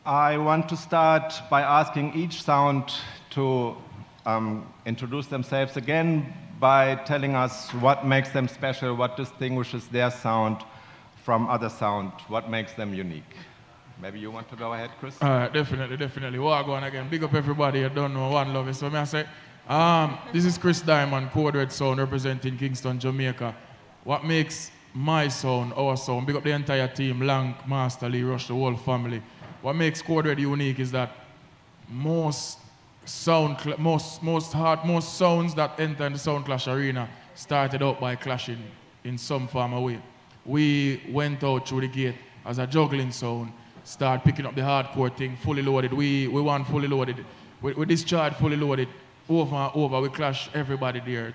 I want to start by asking each sound to introduce themselves again by telling us what makes them special, what distinguishes their sound from other sound, what makes them unique. Maybe you want to go ahead, Chris? Definitely. Well, go on again. Big up everybody. You don't know one love it. So I say, this is Chris Diamond, Code Red Sound, representing Kingston, Jamaica. What makes my sound, our sound, big up the entire team, Lank, Master Lee, Rush, the whole family. What makes Code Red unique is that most sounds that enter in the Sound Clash arena started out by clashing in some form or way. We went out through the gate as a juggling sound, start picking up the hardcore thing, fully loaded. We want fully loaded. We discharge fully loaded over and over. We clash everybody there.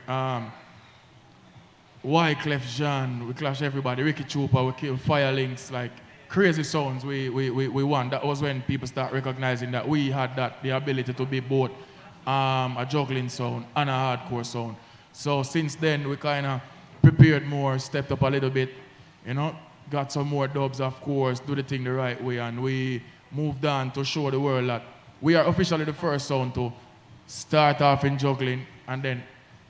Wyclef Jean, we clash everybody. Ricky Trooper, we kill Firelinks, like crazy sounds we won. That was when people start recognizing that we had the ability to be both a juggling sound and a hardcore sound. So since then, we kind of prepared more, stepped up a little bit, you know, got some more dubs, of course, do the thing the right way, and we moved on to show the world that we are officially the first sound to start off in juggling and then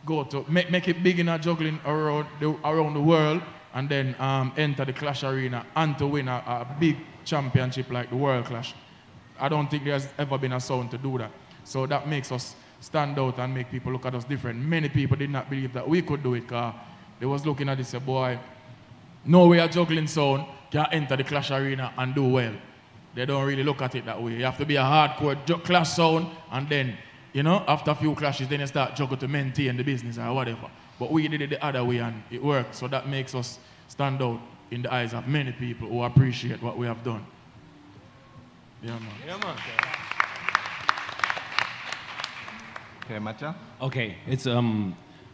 go to make it big in a juggling around the world, and then enter the Clash arena and to win a big championship like the World Clash. I don't think there's ever been a sound to do that. So that makes us stand out and make people look at us different. Many people did not believe that we could do it, because they was looking at this and say, boy, no way a juggling sound can enter the Clash arena and do well. They don't really look at it that way. You have to be a hardcore Clash sound, and then, you know, after a few clashes, then you start juggle to maintain the business or whatever. But we did it the other way and it worked. So that makes us stand out in the eyes of many people who appreciate what we have done. Yeah, man. Yeah, man. Okay, Matja? Okay, it's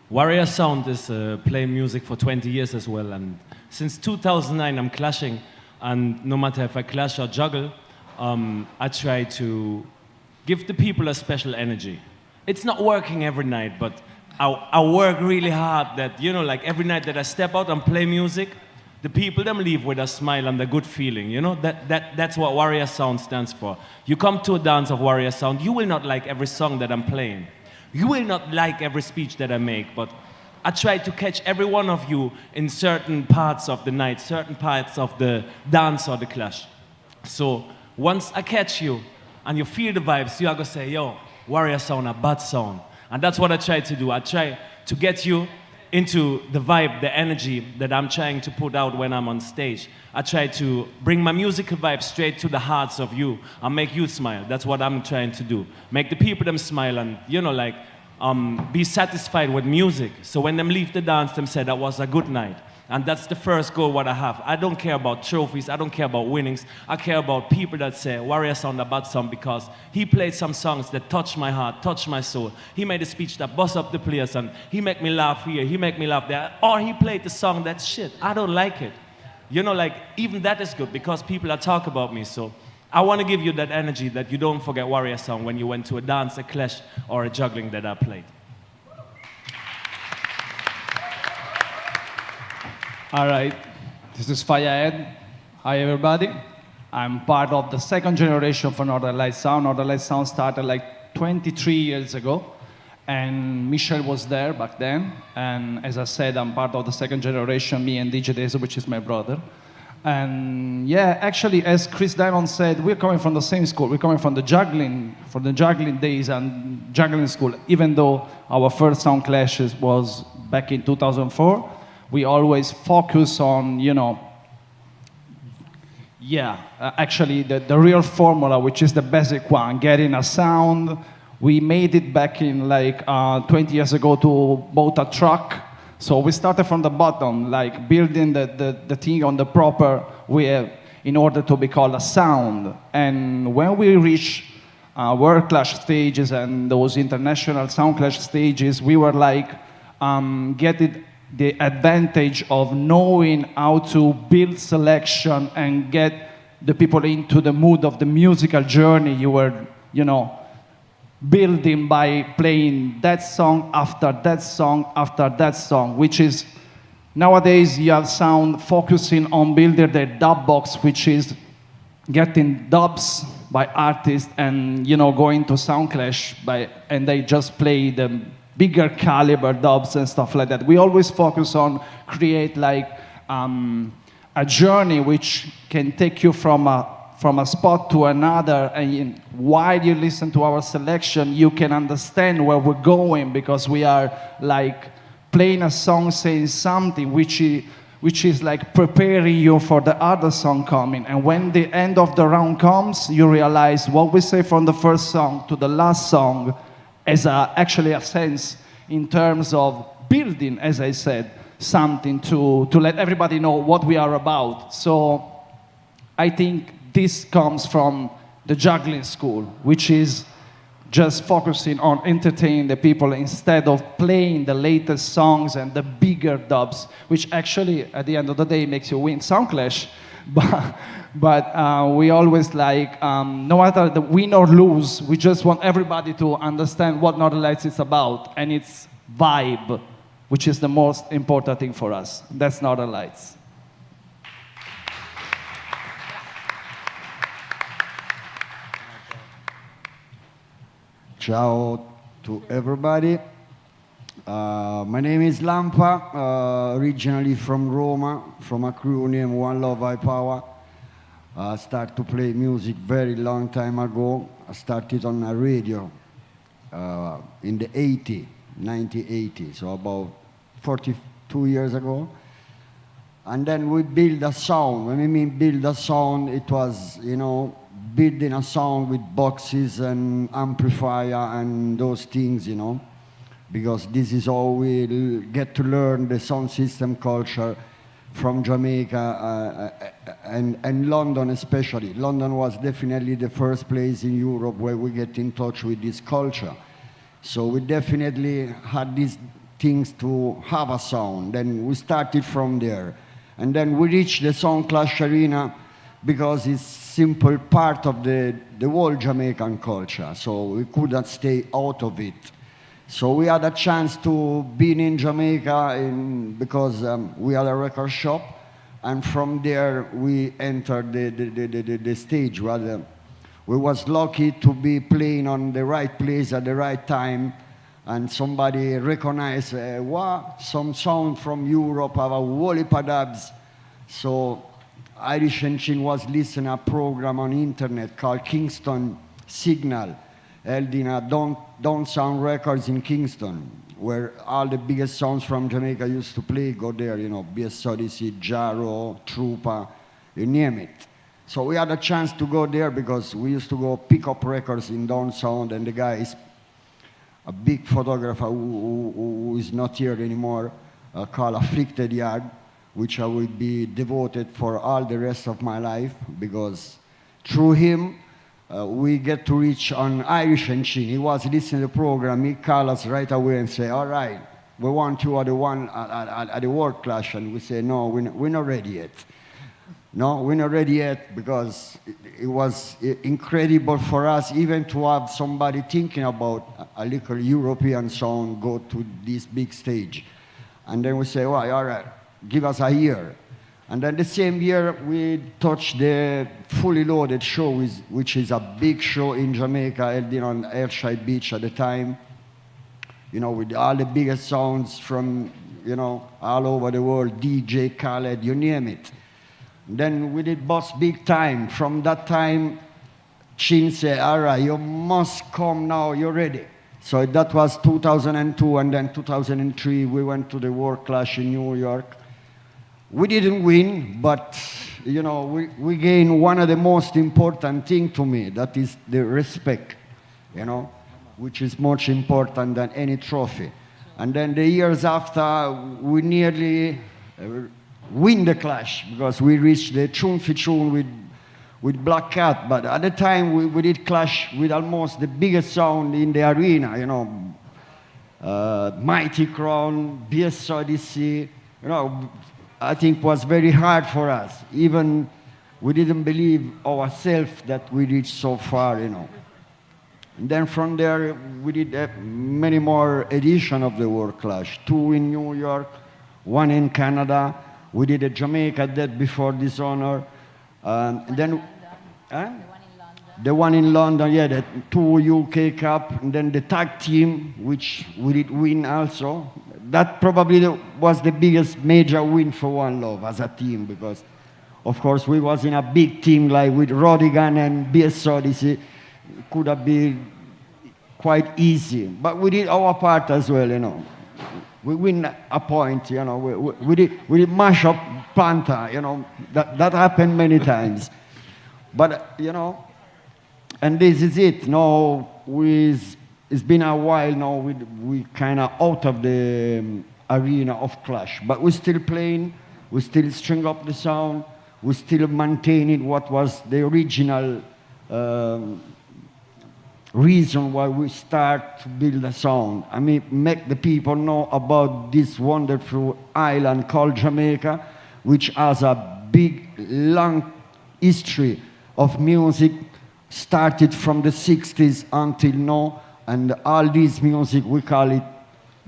Warrior Sound is playing music for 20 years as well, and since 2009 I'm clashing, and no matter if I clash or juggle, I try to give the people a special energy. It's not working every night, but I work really hard that, you know, like every night that I step out and play music, the people them leave with a smile and a good feeling, you know? That's what Warrior Sound stands for. You come to a dance of Warrior Sound, you will not like every song that I'm playing. You will not like every speech that I make, but I try to catch every one of you in certain parts of the night, certain parts of the dance or the clash. So once I catch you and you feel the vibes, you are going to say, yo, Warrior Sound, a bad sound. And that's what I try to do. I try to get you into the vibe, the energy that I'm trying to put out when I'm on stage. I try to bring my musical vibe straight to the hearts of you and make you smile. That's what I'm trying to do. Make the people them smile and, you know, like, be satisfied with music. So when them leave the dance, them say that was a good night. And that's the first goal what I have. I don't care about trophies, I don't care about winnings. I care about people that say, Warrior Sound a bad song because he played some songs that touch my heart, touch my soul. He made a speech that bust up the place and he make me laugh here, he make me laugh there. Or he played the song that's shit, I don't like it. You know, like, even that is good because people are talk about me. So I want to give you that energy that you don't forget Warrior Sound when you went to a dance, a clash, or a juggling that I played. All right, this is Firehead. Hi, everybody. I'm part of the second generation for Northern Light Sound. Northern Light Sound started like 23 years ago, and Michel was there back then. And as I said, I'm part of the second generation, me and DJ Deso, which is my brother. And yeah, actually, as Chris Diamond said, we're coming from the same school. We're coming from the juggling days and juggling school. Even though our first sound clashes was back in 2004, we always focus on, you know, actually the real formula, which is the basic one, getting a sound. We made it back in like 20 years ago to bought a truck. So we started from the bottom, like building the thing on the proper way in order to be called a sound. And when we reach World Clash stages and those international sound clash stages, we were like getting the advantage of knowing how to build selection and get the people into the mood of the musical journey you were, you know, building by playing that song after that song after that song, which is nowadays you have sound focusing on building the dub box, which is getting dubs by artists and, going to Soundclash and they just play the bigger caliber dubs and stuff like that. We always focus on create like a journey which can take you from a spot to another, and while you listen to our selection, you can understand where we're going, because we are like playing a song saying something which is like preparing you for the other song coming. And when the end of the round comes, you realize what we say from the first song to the last song has actually a sense in terms of building, as I said, something to let everybody know what we are about. So I think this comes from the juggling school, which is just focusing on entertaining the people instead of playing the latest songs and the bigger dubs, which actually, at the end of the day, makes you win Soundclash. But we always like, no matter the win or lose, we just want everybody to understand what Northern Lights is about, and it's vibe, which is the most important thing for us. That's Northern Lights. Ciao to everybody. My name is Lampa, originally from Roma, from a crew named One Love Hi Powa. I started to play music very long time ago. I started on a radio in the 1980, so about 42 years ago. And then we built a sound. When I mean build a sound, it was, building a sound with boxes and amplifier and those things, because this is how we get to learn the sound system culture from Jamaica and London especially. London was definitely the first place in Europe where we get in touch with this culture. So we definitely had these things to have a sound. Then we started from there. And then we reached the Sound Clash Arena because it's simple part of the whole Jamaican culture. So we couldn't stay out of it. So we had a chance to be in Jamaica because we had a record shop. And from there, we entered the stage. We was lucky to be playing on the right place at the right time. And somebody recognized, some sound from Europe, have a whole heap of dubs. So Irish and Chin was listening to a program on internet called Kingston Signal, held in a Down Sound Records in Kingston, where all the biggest sounds from Jamaica used to play, go there, B.S. Odyssey, Jarro, Trooper, you name it. So we had a chance to go there because we used to go pick up records in Down Sound, and the guy is a big photographer who is not here anymore, called Afflicted Yard, which I will be devoted for all the rest of my life, because through him, we get to reach on Irish and Chin. He was listening to the program, he called us right away and say, all right, we want you at the one at the World Clash. And we say, no, we're not ready yet. No, we're not ready yet, because it was incredible for us even to have somebody thinking about a little European sound go to this big stage. And then we say, well, all right, give us a year. And then the same year, we touched the Fully Loaded show, which is a big show in Jamaica, held on Ayrshire Beach at the time, with all the biggest sounds from, all over the world, DJ Khaled, you name it. Then we did Boss Big Time. From that time, Chin said, all right, you must come now, you're ready. So that was 2002, and then 2003, we went to the World Clash in New York. We didn't win, but we gained one of the most important things to me, that is the respect, which is much important than any trophy. And then the years after, we nearly win the clash, because we reached the tune for tune with Black Cat. But at the time, we did clash with almost the biggest sound in the arena, Mighty Crown, B.S. Odyssey, I think was very hard for us. Even we didn't believe ourselves that we reached so far, And then from there, we did many more editions of the World Clash. 2 in New York, 1 in Canada. We did a Jamaica Dead Before Dishonor. And then, The one in London. The one in London, yeah, the 2 UK Cup, and then the tag team, which we did win also. That probably was the biggest major win for One Love as a team, because, of course, we was in a big team like with Rodigan and BS Odyssey. It could have been quite easy, but we did our part as well, you know. We win a point, you know. We did mash up Panther, you know. That happened many times, but you know. And this is it. Now, it's been a while now. We kind of out of the arena of clash, but we're still playing. We still string up the sound. We still maintaining what was the original reason why we start to build a sound. I mean, make the people know about this wonderful island called Jamaica, which has a big, long history of music. Started from the 60s until now, and all this music, we call it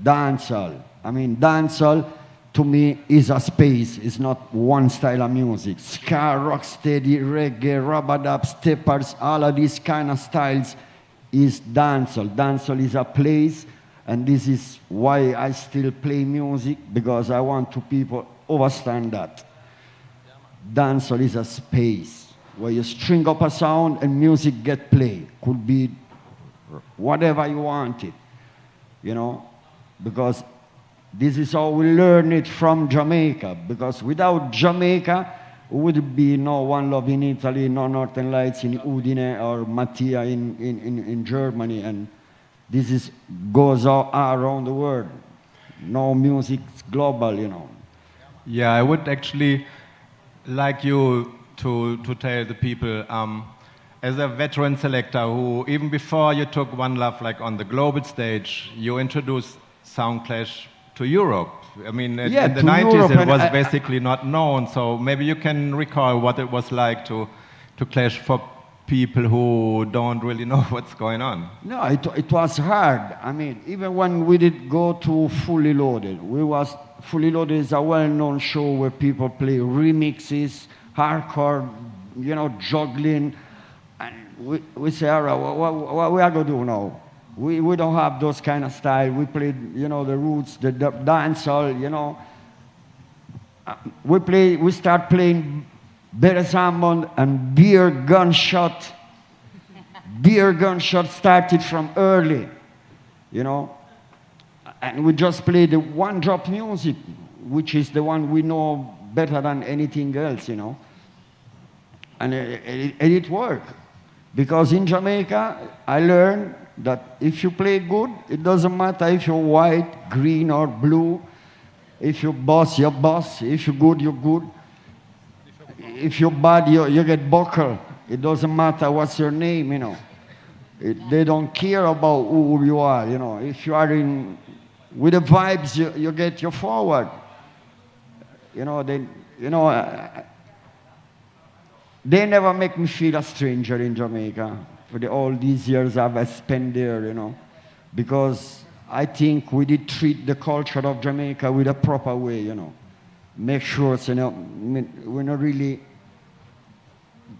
dancehall. I mean, dancehall, to me, is a space. It's not one style of music. Ska, rocksteady, reggae, rubber-dub, steppers, all of these kind of styles is dancehall. Dancehall is a place, and this is why I still play music, because I want to people understand that. Dancehall is a space where you string up a sound and music get played. Could be whatever you want it, you know, because this is how we learn it from Jamaica, because without Jamaica, would be no One Love in Italy, no Northern Lights in Udine or Mattia in Germany, and this goes all around the world. No music global, you know. Yeah, I would actually like you to tell the people, as a veteran selector who, even before you took One Love like on the global stage, you introduced Sound Clash to Europe. I mean, Yeah, in the to 90s Europe, it and was basically not known, so maybe you can recall what it was like to clash for people who don't really know what's going on. No, it was hard. I mean, even when we did go to Fully Loaded, Fully Loaded is a well-known show where people play remixes, hardcore, you know, juggling, and we say, all right, what we are going to do now? We don't have those kind of style. We played, you know, the roots, the dancehall, you know. We start playing Benicàssim and Beer Gunshot. Beer Gunshot started from early, you know. And we just play the one-drop music, which is the one we know better than anything else, you know. And it worked. Because in Jamaica, I learned that if you play good, it doesn't matter if you're white, green, or blue. If you're boss, you're boss. If you're good, you're good. If you're bad, you get buckled. It doesn't matter what's your name, you know. They don't care about who you are, you know. If you are in with the vibes, you get your forward. You know, they never make me feel a stranger in Jamaica for all these years I've spent there, you know, because I think we did treat the culture of Jamaica with a proper way, you know. Make sure, you know, we not really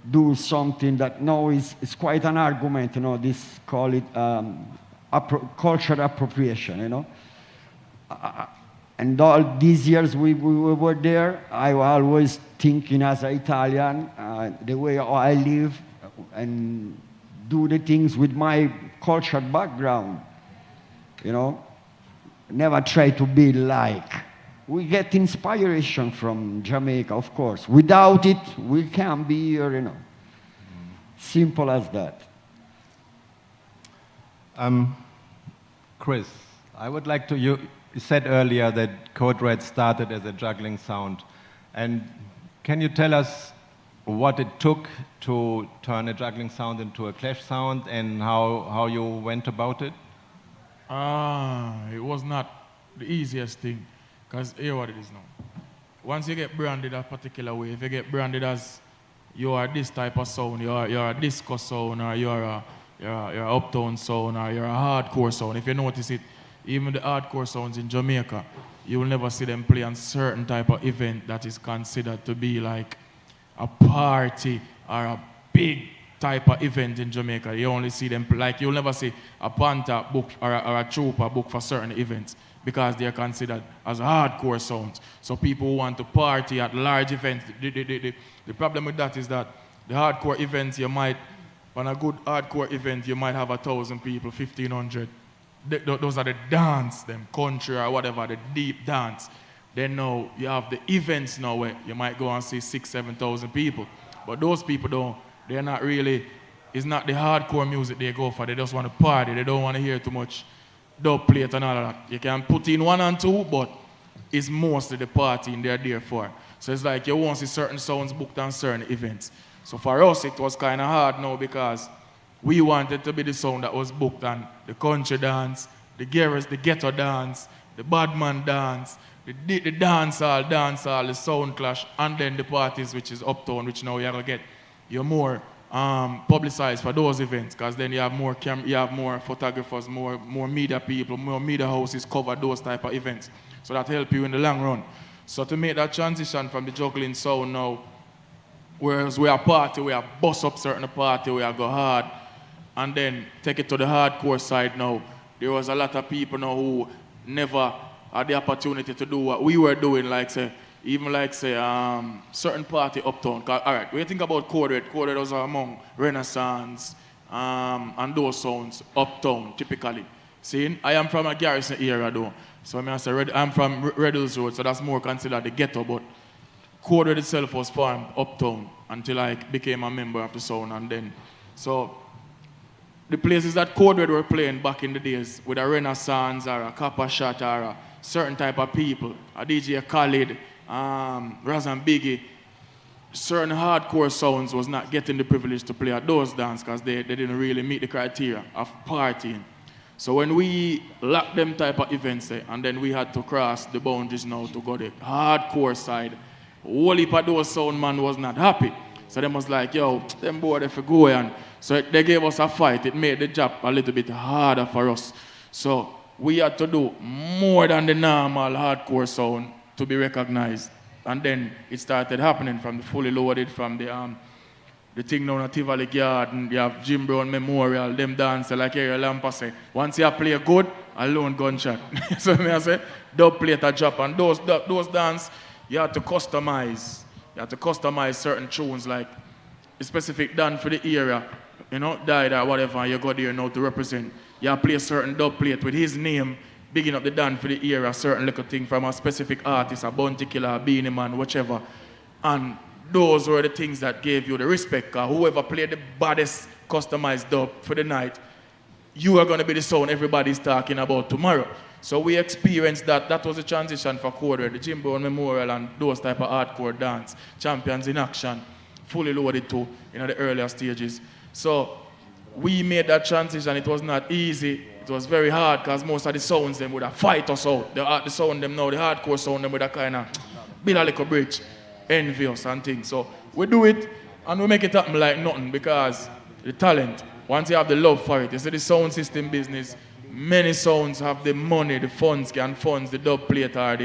do something that now is quite an argument, you know, this call it cultural appropriation, you know. And all these years we were there, I was always thinking as an Italian, the way I live and do the things with my cultural background, you know. Never try to be like. We get inspiration from Jamaica, of course. Without it, we can't be here, you know. Simple as that. Chris, I would like to, you said earlier that Code Red started as a juggling sound. And can you tell us what it took to turn a juggling sound into a clash sound and how you went about it? It was not the easiest thing, because hear what it is now. Once you get branded a particular way, if you get branded as you are this type of sound, you're a disco sound, or you're a uptown sound, or you're a hardcore sound, if you notice it, even the hardcore sounds in Jamaica, you will never see them play on certain type of event that is considered to be like a party or a big type of event in Jamaica. You only see them, like you'll never see a Panther book or a trooper book for certain events because they're considered as hardcore sounds. So people who want to party at large events, the problem with that is that the hardcore events you might, on a good hardcore event, you might have 1,000 people, 1,500. Those are the dance, them country or whatever, the deep dance. Then now you have the events now where you might go and see 6,000, 7,000 people. But those people they're not really, it's not the hardcore music they go for. They just want to party. They don't want to hear too much dub plate and all of that. You can put in 1 and 2, but it's mostly the party they're there for. So it's like you won't see certain sounds booked on certain events. So for us, it was kind of hard now because we wanted to be the sound that was booked on the country dance, the garage, the ghetto dance, the badman dance, the dancehall, the sound clash, and then the parties, which is uptown, which now you're going to get. You're more publicized for those events because then you have more photographers, more media people, more media houses cover those type of events. So that help you in the long run. So to make that transition from the juggling sound now, whereas we are party, we are bust up certain party, we are go hard, and then take it to the hardcore side now. There was a lot of people now who never had the opportunity to do what we were doing, like say, certain party uptown. All right, when you think about Code Red was among Renaissance and those sounds uptown, typically. See, I am from a Garrison area though. So I'm from Red Hills Road, so that's more considered the ghetto, but Code Red itself was formed uptown until I became a member of the sound, and then, so the places that Code Red were playing back in the days with a Renaissance or a Copper Shot or a certain type of people, a DJ Khalid, Raz and Biggie, certain hardcore sounds was not getting the privilege to play at those dances because they didn't really meet the criteria of partying. So when we locked them type of events, and then we had to cross the boundaries now to go the hardcore side, whole heap of those sound man was not happy. So they was like, yo, them boy they for go and so they gave us a fight. It made the job a little bit harder for us. So we had to do more than the normal hardcore sound to be recognized. And then it started happening from the fully loaded, from the thing down at Tivoli Garden, you have Jim Brown Memorial, them dancer like Ariel Lampa say. Once you play good, alone gunshot. So I say, dub plate a drop. And those dance, you have to customize. You have to customize certain tunes, like a specific dance for the area, you know, died or whatever, and you go there now to represent. You have to play a certain dub plate with his name, bigging up the dance for the era, a certain little thing from a specific artist, a Bounty Killer, a Beanie Man, whichever. And those were the things that gave you the respect, because whoever played the baddest customized dub for the night, you are going to be the sound everybody's talking about tomorrow. So we experienced that. That was the transition for Code Red, the Jim Brown Memorial and those type of hardcore dance, Champions in Action, fully loaded too, in the earlier stages. So we made that transition. It was not easy. It was very hard because most of the sounds them would have fight us out. The sound them now, the hardcore sound them would have kind of build a little bridge, envious and things. So we do it and we make it happen like nothing because the talent, once you have the love for it, you see the sound system business, many sounds have the money, the funds, the dub plate, or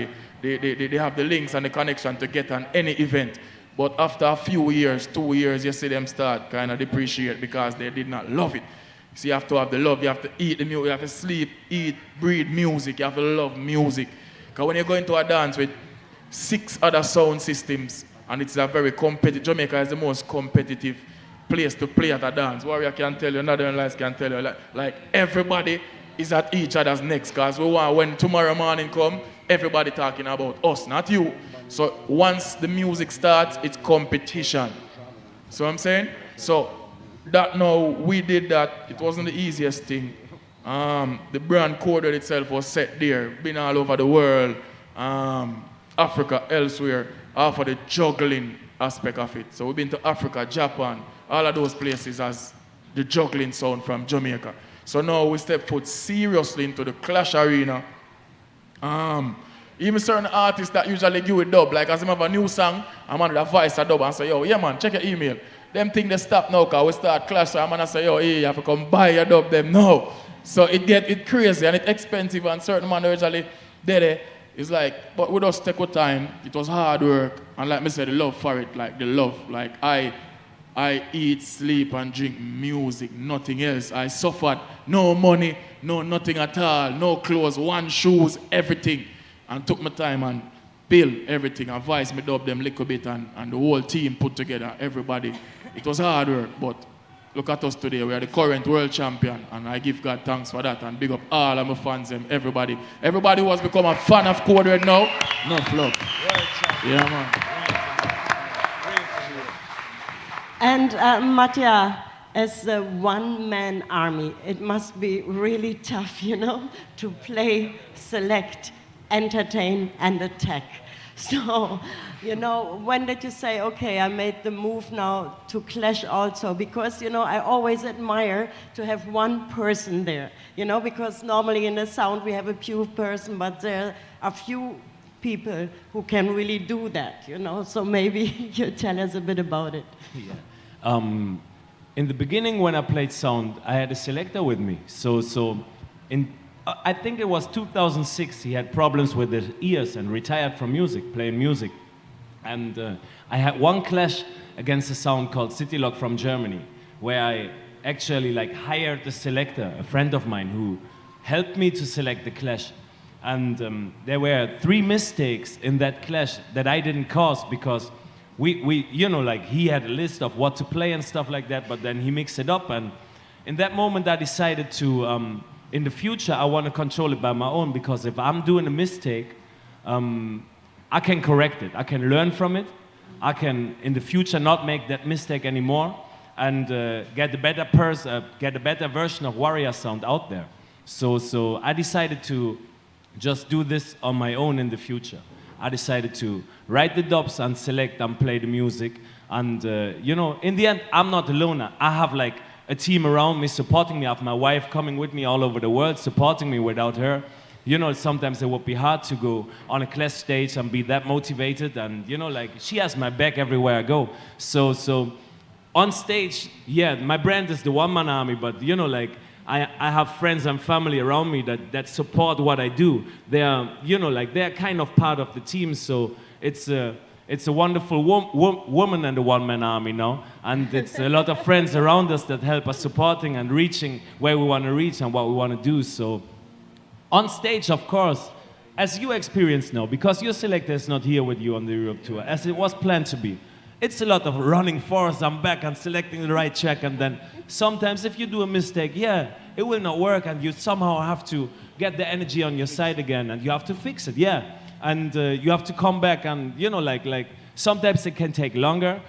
they have the links and the connection to get on any event. But after a few years, 2 years, you see them start kind of depreciate because they did not love it. So you have to have the love, you have to eat the music, you have to sleep, eat, breathe music, you have to love music. Because when you go into a dance with 6 other sound systems, and it's a very competitive, Jamaica is the most competitive place to play at a dance. Warrior can tell you, Northern Lights can tell you, like everybody is at each other's necks, because we want, when tomorrow morning come, everybody talking about us, not you. So once the music starts, it's competition. So I'm saying? So that now, we did that. It wasn't the easiest thing. The brand Code Red itself was set there, been all over the world, Africa, elsewhere, for the juggling aspect of it. So we've been to Africa, Japan, all of those places as the juggling sound from Jamaica. So now we step foot seriously into the Clash Arena. Even certain artists that usually give it dub, like as them have a new song, I'm on the voice a dub and say, yo, yeah man, check your email. Them think they stop now because we start Clash, so I'm gonna say, yo, hey, you have to come buy your dub them. No. So it crazy and it's expensive, and certain man originally did it. It's like, but we just take our time. It was hard work, and like me said, the love for it, like the love. Like I I eat, sleep, and drink music, nothing else. I suffered, no money, no nothing at all, no clothes, one shoes, everything. And took my time and built everything. I voiced me dub them little bit and the whole team put together, everybody. It was hard work, but look at us today. We are the current world champion, and I give God thanks for that. And big up all of my fans, them, everybody. Everybody who has become a fan of Code now, no flop. Yeah, man. And Mattia, as a one-man army, it must be really tough, you know, to play, select, entertain, and attack. So, you know, when did you say, okay, I made the move now to Clash also? Because, you know, I always admire to have one person there, you know, because normally in the sound we have a few person, but there are few people who can really do that, you know, so maybe you tell us a bit about it. Yeah. In the beginning when I played sound, I had a selector with me. I think it was 2006, he had problems with his ears and retired from music, playing music. And I had one clash against a sound called City Lock from Germany, where I actually hired a selector, a friend of mine, who helped me to select the clash. And there were 3 mistakes in that clash that I didn't cause because he had a list of what to play and stuff like that, but then he mixed it up. And in that moment, I decided to, in the future, I want to control it by my own, because if I'm doing a mistake, I can correct it. I can learn from it. I can, in the future, not make that mistake anymore and get a better version of Warrior sound out there. So I decided to just do this on my own in the future. I decided to write the dubs and select and play the music. And, in the end, I'm not alone. I have, a team around me supporting me. I have my wife coming with me all over the world, supporting me. Without her, sometimes it would be hard to go on a class stage and be that motivated. And, she has my back everywhere I go. So on stage, yeah, my brand is the one-man army, but, I have friends and family around me that support what I do. They are, they're kind of part of the team. So it's a wonderful woman and the one-man army now. And it's a lot of friends around us that help us supporting and reaching where we want to reach and what we want to do. So on stage, of course, as you experience now, because your selector is not here with you on the Europe tour, as it was planned to be, it's a lot of running forwards and back and selecting the right track, and then sometimes if you do a mistake, yeah, it will not work, and you somehow have to get the energy on your side again, and you have to fix it, yeah. And you have to come back, and sometimes it can take longer,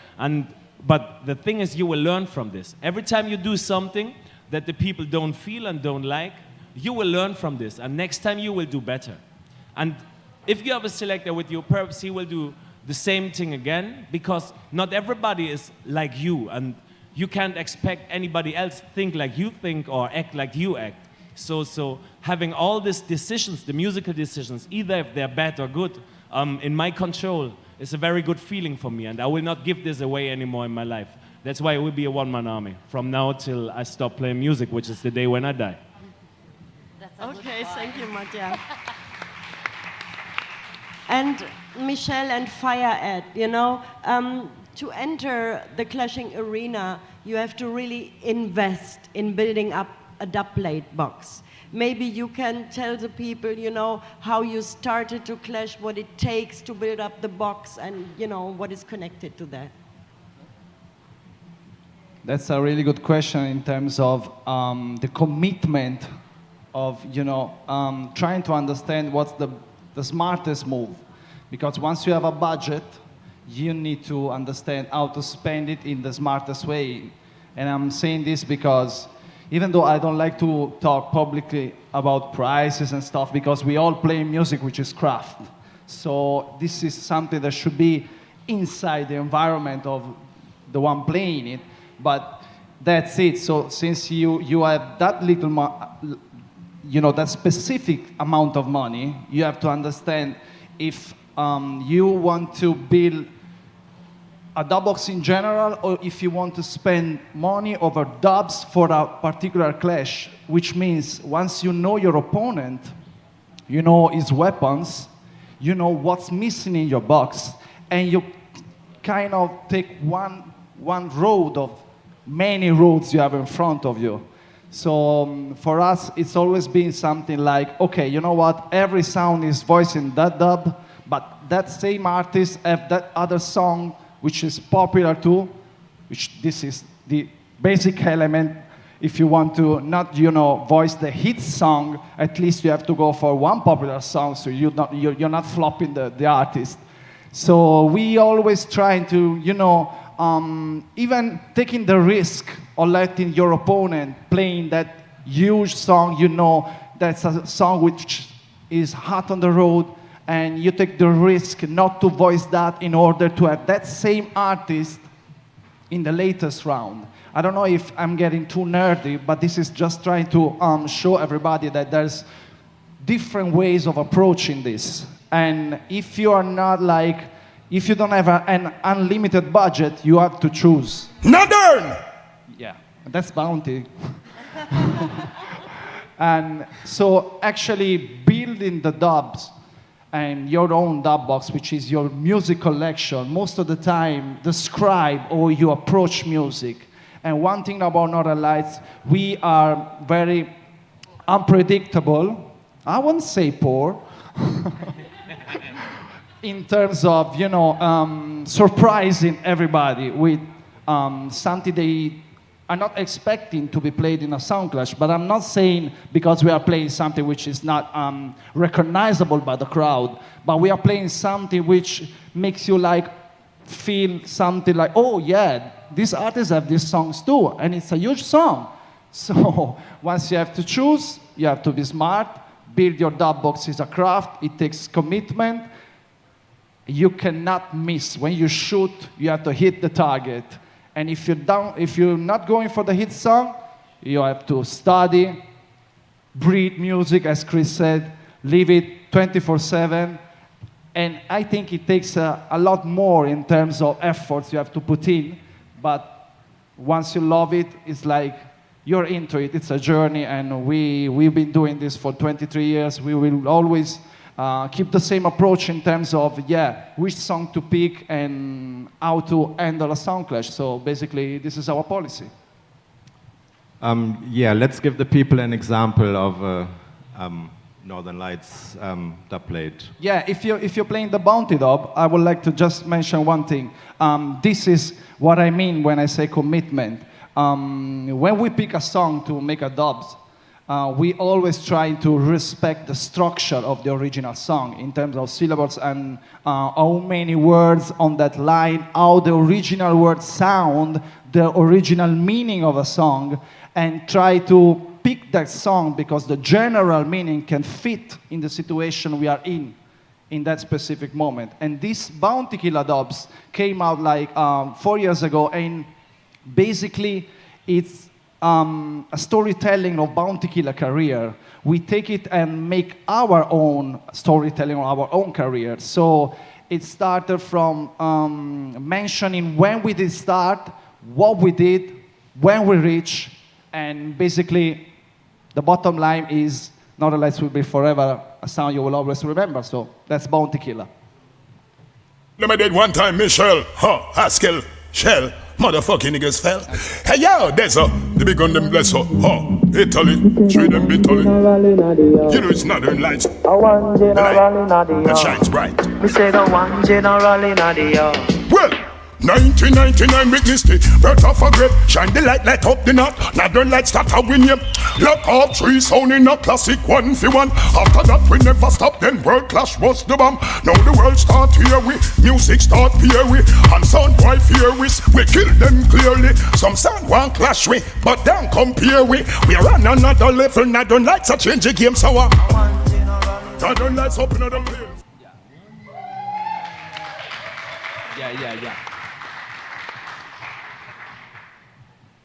but the thing is, you will learn from this. Every time you do something that the people don't feel and don't like, you will learn from this, and next time you will do better. And if you have a selector with you, perhaps he will do the same thing again, because not everybody is like you, and you can't expect anybody else think like you think or act like you act. So having all these decisions, the musical decisions, either if they're bad or good, in my control, is a very good feeling for me, and I will not give this away anymore in my life. That's why it will be a one-man army from now till I stop playing music, which is the day when I die. Okay, thank you, Mattia. And Michelle and Fire Ed, to enter the clashing arena, you have to really invest in building up a dub plate box. Maybe you can tell the people, how you started to clash, what it takes to build up the box, and, what is connected to that. That's a really good question in terms of the commitment of, trying to understand what's the smartest move. Because once you have a budget, you need to understand how to spend it in the smartest way. And I'm saying this because even though I don't like to talk publicly about prices and stuff, because we all play music which is craft. So this is something that should be inside the environment of the one playing it. But that's it. So since you have that little, that specific amount of money, you have to understand if you want to build a dub box in general, or if you want to spend money over dubs for a particular clash, which means once you know your opponent, you know his weapons, you know what's missing in your box, and you kind of take one one road of many roads you have in front of you. So for us, it's always been something like, okay, you know what? Every sound is voicing that dub, but that same artist have that other song which is popular too, which this is the basic element. If you want to not, voice the hit song, at least you have to go for one popular song, so you're not flopping the artist. So we always try to, even taking the risk of letting your opponent playing that huge song, that's a song which is hot on the road, and you take the risk not to voice that in order to have that same artist in the latest round. I don't know if I'm getting too nerdy, but this is just trying to show everybody that there's different ways of approaching this. And if you are not if you don't have an unlimited budget, you have to choose. Northern! Yeah, that's bounty. And so actually building the dubs and your own dub box, which is your music collection, most of the time describe how you approach music. And one thing about Northern Lights, we are very unpredictable. I won't say poor. In terms of, surprising everybody with something they are not expecting to be played in a sound clash. But I'm not saying because we are playing something which is not recognizable by the crowd, but we are playing something which makes you feel something like, oh yeah, these artists have these songs too, and it's a huge song. So once you have to choose, you have to be smart. Build your dub box is a craft. It takes commitment. You cannot miss. When you shoot, you have to hit the target. And if you're not going for the hit song, you have to study, breathe music, as Chris said, live it 24/7. And I think it takes a lot more in terms of efforts you have to put in. But once you love it, it's like you're into it. It's a journey, and we've been doing this for 23 years. We will always keep the same approach in terms of, which song to pick and how to handle a sound clash. So basically, this is our policy. Let's give the people an example of Northern Lights dub plate. Yeah, if you're playing the bounty dub, I would like to just mention one thing. This is what I mean when I say commitment. When we pick a song to make a dubs, we always try to respect the structure of the original song in terms of syllables and how many words on that line, how the original words sound, the original meaning of a song, and try to pick that song because the general meaning can fit in the situation we are in that specific moment. And these Bounty Killer dubs came out 4 years ago, and basically it's a storytelling of Bounty Killer career. We take it and make our own storytelling of our own career. So it started from mentioning when we did start, what we did, when we reached, and basically the bottom line is Northern Lights will be forever a sound you will always remember. So that's Bounty Killer. Let me did one time, Michelle, Haskell, Shell, motherfucking niggas fell. Hey yo, there's the big gun them bless Italy, treat them bitterly. You know it's Northern Lights, the light that shines bright. We say the one general in the Well, 1999 witness the birth of a grape. Shine the light up the knot. Northern Lights start to win you. Lock all three sound in a classic 1v1. After that we never stop, then world clash was the bomb. Now the world start here we, music start here we, and sound boy fear we kill them clearly. Some sound one clash we, but don't compare we. We are on another level. Northern Lights a change the game so Northern Lights up another place. Yeah.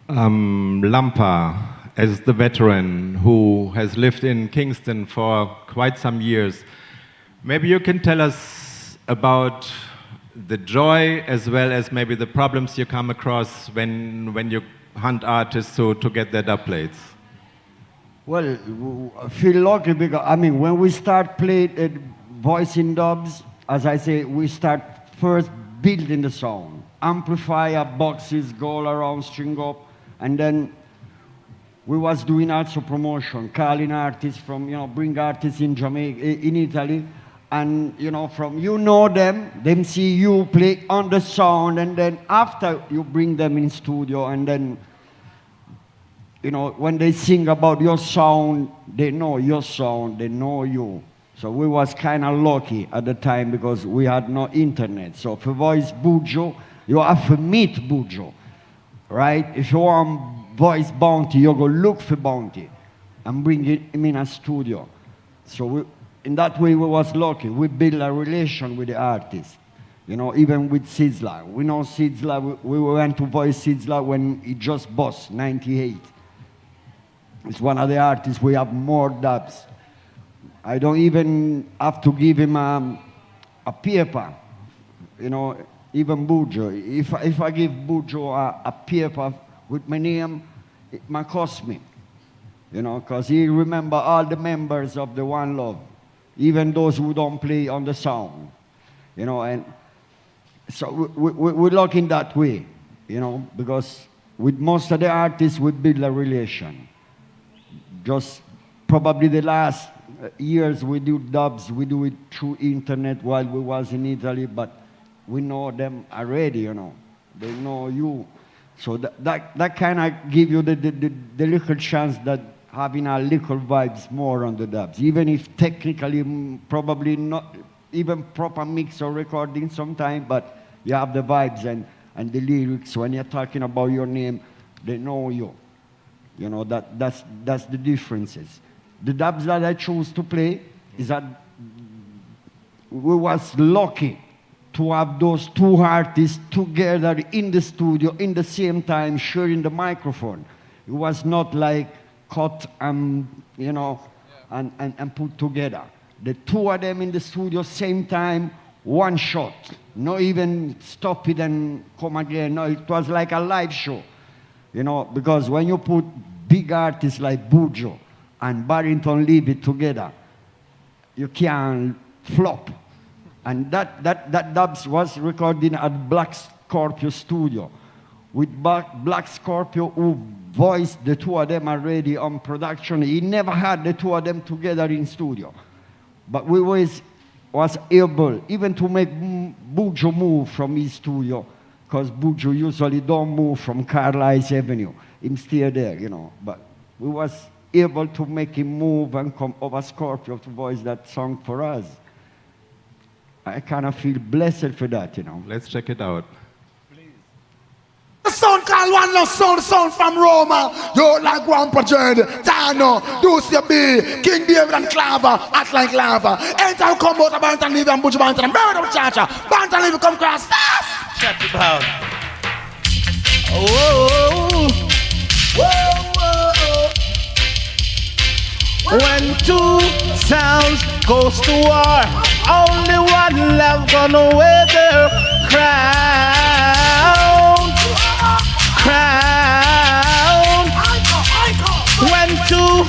Lampa, as the veteran who has lived in Kingston for quite some years, maybe you can tell us about the joy as well as maybe the problems you come across when you hunt artists to get their dub plates. Well, I feel lucky because, when we start playing voicing dubs, as I say, we start first building the song. amplifier boxes go all around, string up, and then we was doing also promotion, calling artists from, bring artists in Jamaica, in Italy, and, from them see you play on the sound, and then after you bring them in studio, and then, when they sing about your sound, they know your sound, they know you. So we was kind of lucky at the time because we had no internet. So for voice Bujo, you have to meet Bujo, right? If you want voice Bounty, you go look for Bounty and bring him in a studio. So in that way, we was lucky. We built a relation with the artist, even with Sizzla. We know Sizzla, we went to voice Sizzla when he just bust, 98. It's one of the artists we have more dubs. I don't even have to give him a paper, even Bujo. If I give Bujo a paper with my name, it might cost me, because he remember all the members of the One Love, even those who don't play on the sound, and so we're lucky in that way, because with most of the artists we build a relation. Just probably the last years we do dubs, we do it through internet while we was in Italy, but we know them already, they know you. So that kind of give you the little chance that having a little vibes more on the dubs, even if technically probably not even proper mix or recording sometime, but you have the vibes and the lyrics. When you're talking about your name, they know you. That's the differences. The dubs that I chose to play is that we was lucky to have those two artists together in the studio in the same time, sharing the microphone. It was not like cut and put together. The two of them in the studio, same time, one shot. Not even stop it and come again. No, it was like a live show. Because when you put big artists like Bujo and Barrington Levy together, you can't flop. And that dubs was recorded at Black Scorpio Studio with Black Scorpio, who voiced the two of them already on production. He never had the two of them together in studio. But we was able even to make Bujo move from his studio, because Bujo usually don't move from Carlisle Avenue. Him stay there, But we was able to make him move and come over Scorpio to voice that song for us. I kind of feel blessed for that, Let's check it out. The sound called One Love sound from Roma. Yo, like Lampadread, Tano, Ducia B, King David and Clava, act like lava. Anytime come out of Bantan Leave and Butch Bantan, murder of Chacha, Bantan Leave come cross fast. Shut the mouth. Whoa, whoa, whoa. When two sounds goes to war, only one love gonna wear the crown. Crown. When two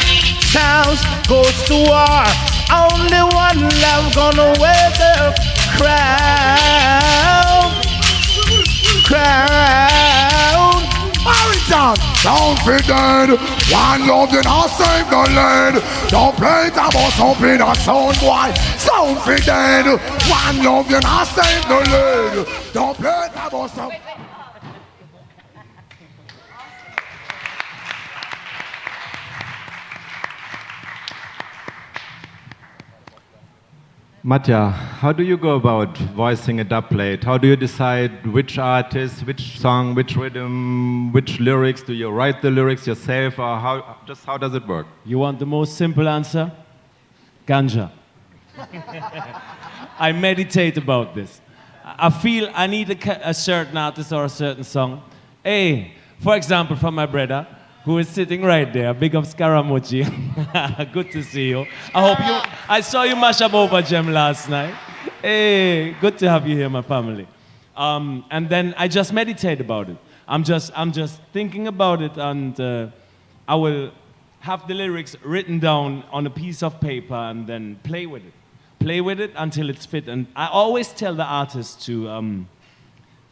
sounds goes to war, only one love gonna wear the crown. Crown. Barrington, don't be dead. One love did not save the land. Don't play it about something a sound boy. Don't be dead. One love did not save the land. Don't play it about something. Matja, how do you go about voicing a dub plate? How do you decide which artist, which song, which rhythm, which lyrics? Do you write the lyrics yourself, or how does it work? You want the most simple answer? Ganja. I meditate about this. I feel I need a certain artist or a certain song. Hey, for example, from my brother, who is sitting right there. Big up Scaramucci. Good to see you. I saw you mash up over Gem last night. Hey, good to have you here, my family. And then I just meditate about it. I'm just thinking about it, and I will have the lyrics written down on a piece of paper and then play with it. Play with it until it's fit. And I always tell the artist to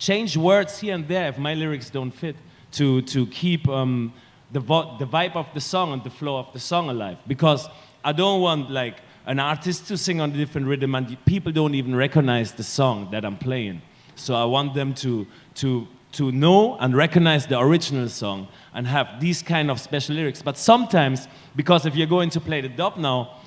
change words here and there if my lyrics don't fit to keep the vibe of the song and the flow of the song alive. Because I don't want like an artist to sing on a different rhythm and people don't even recognize the song that I'm playing. So I want them to know and recognize the original song and have these kind of special lyrics. But sometimes, because if you're going to play the dub now,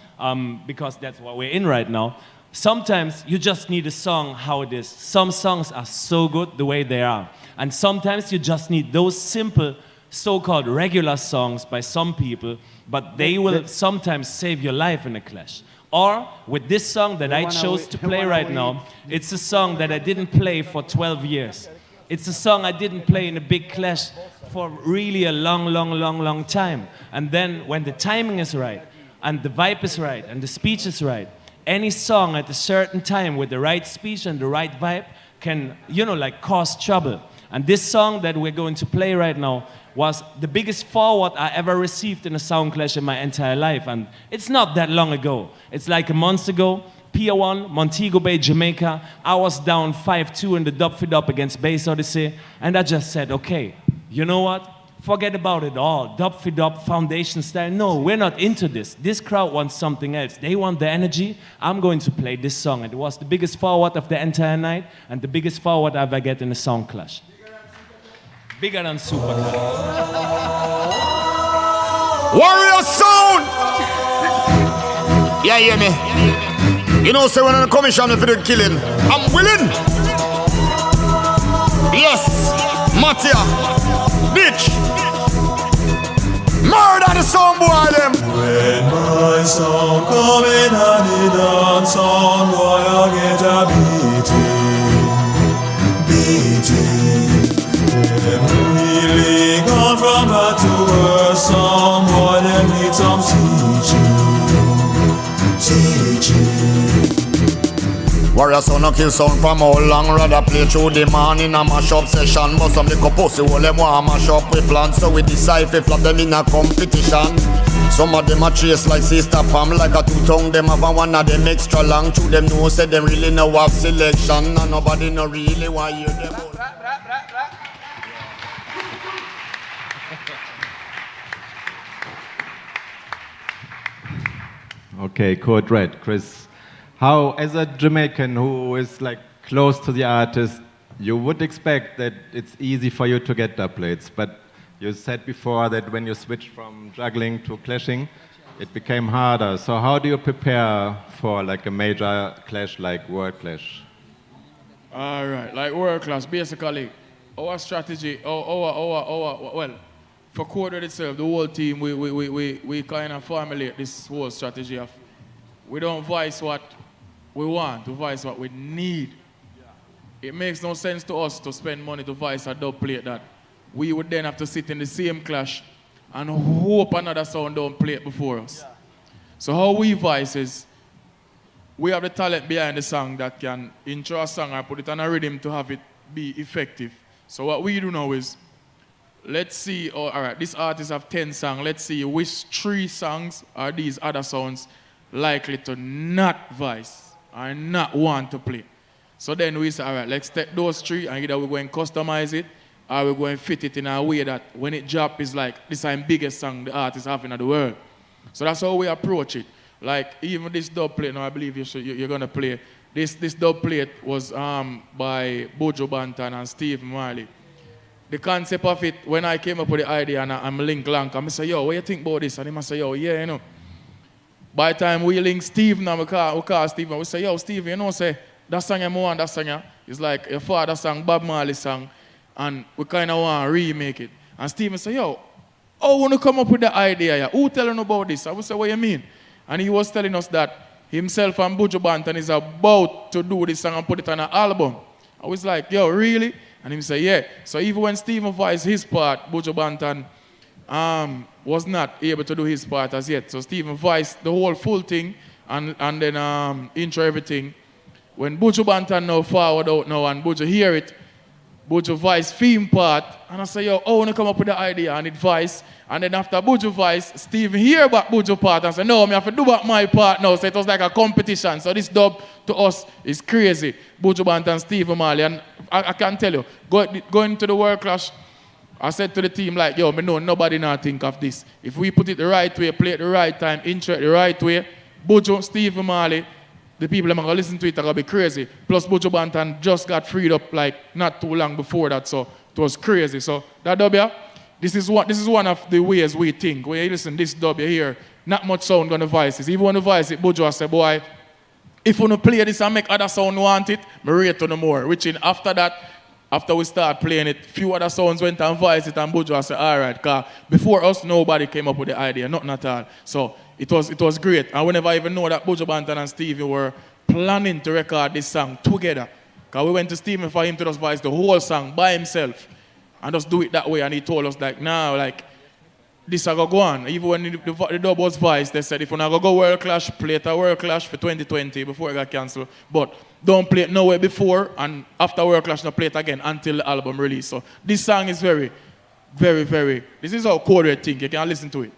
because that's what we're in right now, sometimes you just need a song how it is. Some songs are so good the way they are. And sometimes you just need those simple, so-called regular songs by some people, but they will sometimes save your life in a clash. Or with this song that I chose to play right now, it's a song that I didn't play for 12 years. It's a song I didn't play in a big clash for really a long time. And then when the timing is right, and the vibe is right, and the speech is right, any song at a certain time with the right speech and the right vibe can, like cause trouble. And this song that we're going to play right now was the biggest forward I ever received in a sound clash in my entire life. And it's not that long ago. It's like a month ago, Pier 1, Montego Bay, Jamaica. I was down 5-2 in the dub for dub against Bass Odyssey. And I just said, okay, you know what? Forget about it all. Dub for dub, foundation style. No, we're not into this. This crowd wants something else. They want the energy. I'm going to play this song. It was the biggest forward of the entire night and the biggest forward I ever get in a sound clash. Bigger than Supercar. Warrior sound! Yeah, hear me? You know, say when I'm commissioner for the killing, I'm willing. Yes, Matia, bitch. Murder the sound boy them. When my sound coming and it dance on, boy, I get a beating. Them really gone from bad to worse. Some boy them need some teaching. Warrior sound no kill sound from how long. Rather play through the man in a mash-up session. But some little pussy all them want mash up with plans. So we decide to flop them in a competition. Some of them a trace like sister Pam. Like a two-tongue them have a one of them extra long. Two them know say them really know have selection. And nobody no really want hear them. Okay, Code Red, Chris. How, as a Jamaican who is like close to the artist, you would expect that it's easy for you to get dub plates, but you said before that when you switched from juggling to clashing, it became harder. So how do you prepare for like a major clash like World Clash? All right, like World Clash, basically, our strategy, well, for Code Red itself, the whole team, we kind of formulate this whole strategy of we don't voice what we want, we voice what we need. It makes no sense to us to spend money to voice a dub plate that we would then have to sit in the same clash and hope another sound don't play it before us. So how we voice is, we have the talent behind the song that can intro a song and put it on a rhythm to have it be effective. So what we do now is, let's see, all right, this artist have 10 songs. Let's see which 3 songs are these other sounds likely to not voice or not want to play. So then we say, all right, let's take those 3 and either we're going to customize it or we're going to fit it in a way that when it drop is like, this is the biggest song the artist have in the world. So that's how we approach it. Like even this dub plate, now I believe you're going to play. This dub plate was by Bojo Banton and Steve Marley. The concept of it, when I came up with the idea and I'm link Lank, I say, yo, what do you think about this? And he must say, yo, yeah, you know. By the time we link Steve now, we call Steve and we say, yo, Steve, you know, say, that song you want, that song, it's like your father song, Bob Marley song, and we kind of want to remake it. And Steve say, yo, how want to come up with the idea? Yeah? Who telling about this? I would say, what you mean? And he was telling us that himself and Bojo Banton is about to do this song and put it on an album. I was like, yo, really? And he said, yeah. So even when Stephen voiced his part, Bojo Banton was not able to do his part as yet. So Stephen voiced the whole full thing and then intro everything. When Bojo Banton now forward out now and Bojo hear it, Buju Vice theme part. And I say, yo, I want to come up with the idea and advice. And then after Buju Vice, Steve hear about Buju part and say, no, I have to do about my part now. So it was like a competition. So this dub to us is crazy. Buju Bant and Steve Marley. And I can tell you, going to the World Clash, I said to the team, like, yo, me know nobody now think of this. If we put it the right way, play it the right time, intro it the right way, Buju, Steve Marley, the people that are going to listen to it are going to be crazy. Plus, Buju Banton just got freed up like not too long before that, so it was crazy. So that dub here, this is one of the ways we think. When you listen this dub here, not much sound on the voices. Even when the voice it, Buju I say, boy, if you don't play this and make other sound want it, me rate on the more. Which in after that, after we start playing it, few other sounds went and voice it and Buju I said, all right, because before us, nobody came up with the idea, nothing at all. So it was great. And whenever I even know that Buju Banton and Stevie were planning to record this song together. Because we went to Stephen for him to just voice the whole song by himself and just do it that way. And he told us like, now, like, this is going to go on. Even when the dub was voiced, they said, if you're not going to go World Clash, play it a World Clash for 2020 before it got cancelled. But don't play it nowhere before, and after World Clash, not play it again until the album release. So this song is very, very, very, this is how Code Red think. You can listen to it.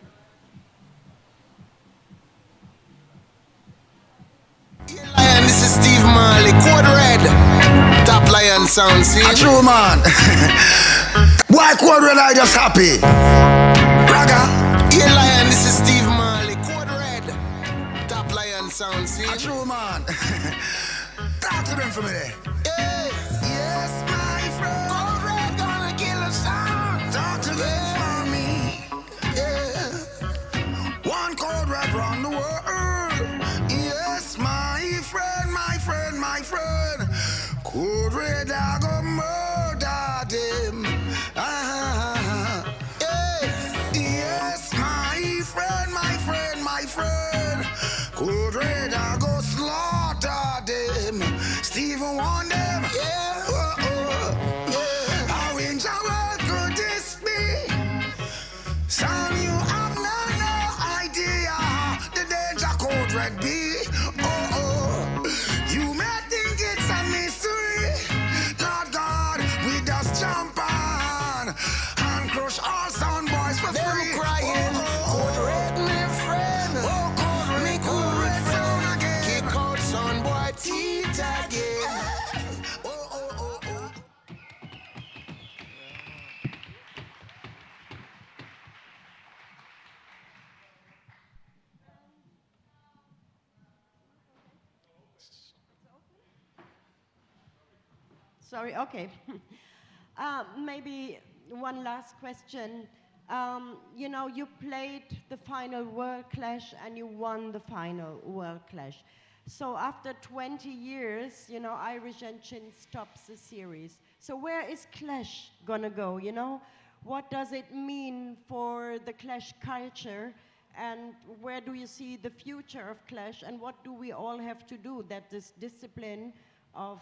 Lion, this is Steve Marley, Code Red, Top Lion sound, see? True, man. Why Code Red I just happy? Raga. Yeah, Lion, this is Steve Marley, Code Red, Top Lion sound, see? True, man. Talk to them for me. Hey. Yes, my friend. Code Red gonna kill a sound. Talk to them for me. Yeah. One Code Red round the world. Yes, my friend, my friend, my friend. Code Red I go murder them. Yes, my friend, my friend, my friend. Code Red I go slaughter them. Stephen want them. Yeah. Yeah. How in the world could this be? Some you have no idea the danger Code Red be. You may think it's a mystery. Lord God, we just jump on and crush all sound boys for them free. Crying, Code Red, my friend. Code Red, Code Red frown again. Kick out sound boy teeth again. Sorry, okay. Maybe one last question. You know, you played the final World Clash and you won the final World Clash. So after 20 years, you know, Irish and Chin stops the series. So where is Clash gonna go, you know? What does it mean for the Clash culture? And where do you see the future of Clash? And what do we all have to do that this discipline of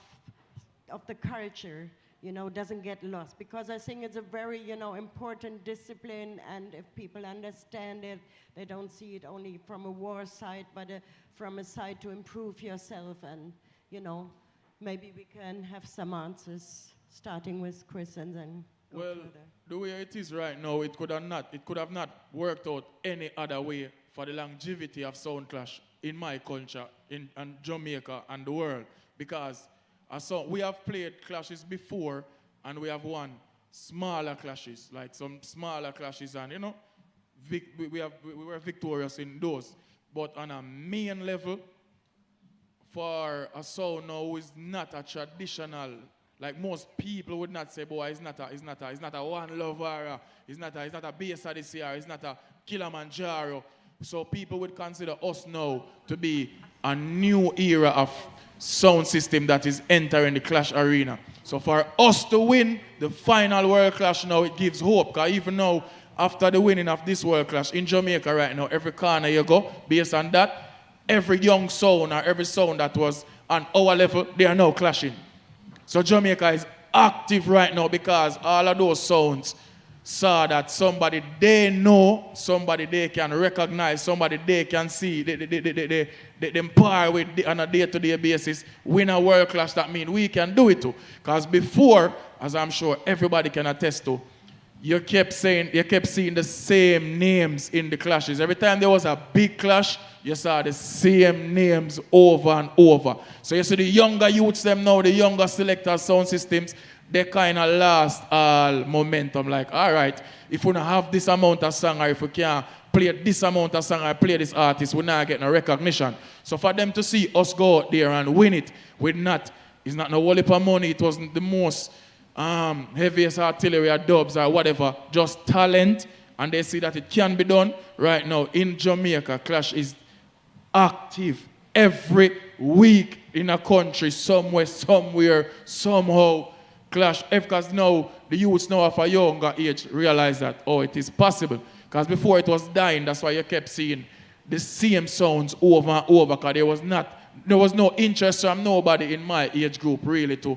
the culture, you know, doesn't get lost? Because I think it's a very, you know, important discipline, and if people understand it, they don't see it only from a war side, but from a side to improve yourself. And, you know, maybe we can have some answers, starting with Chris and then go further. The way it is right now, it could have not worked out any other way for the longevity of Sound Clash in my culture, in Jamaica and the world, because we have played clashes before, and we have won smaller clashes, like some smaller clashes, and you know, we were victorious in those. But on a main level, for a sound now is not a traditional, like most people would not say, boy, it's not a One Love or it's not a Bass this year, it's not a Kilimanjaro. So people would consider us now to be a new era of sound system that is entering the Clash arena. So for us to win the final World Clash now, it gives hope. Because even now, after the winning of this World Clash in Jamaica right now, every corner you go, based on that, every young sound or every sound that was on our level, they are now clashing. So Jamaica is active right now because all of those sounds saw that somebody they know, somebody they can recognize, somebody they can see, they par with on a day-to-day basis, win a world clash, that means we can do it too. Because before, as I'm sure everybody can attest to, you kept seeing the same names in the clashes. Every time there was a big clash, you saw the same names over and over. So you see the younger youths them now, the younger selectors, sound systems, they kind of lost all momentum. Like, all right, if we don't have this amount of song, or if we can't play this amount of song, or play this artist, we're not getting no recognition. So for them to see us go out there and win it, it's not no whole heap of money, it wasn't the most heaviest artillery or dubs or whatever, just talent, and they see that it can be done. Right now in Jamaica, Clash is active every week in a country, somewhere, somehow. Clash, because now the youths now of a younger age realize that, oh, it is possible. Because before it was dying, that's why you kept seeing the same sounds over and over, because there was no interest from nobody in my age group really to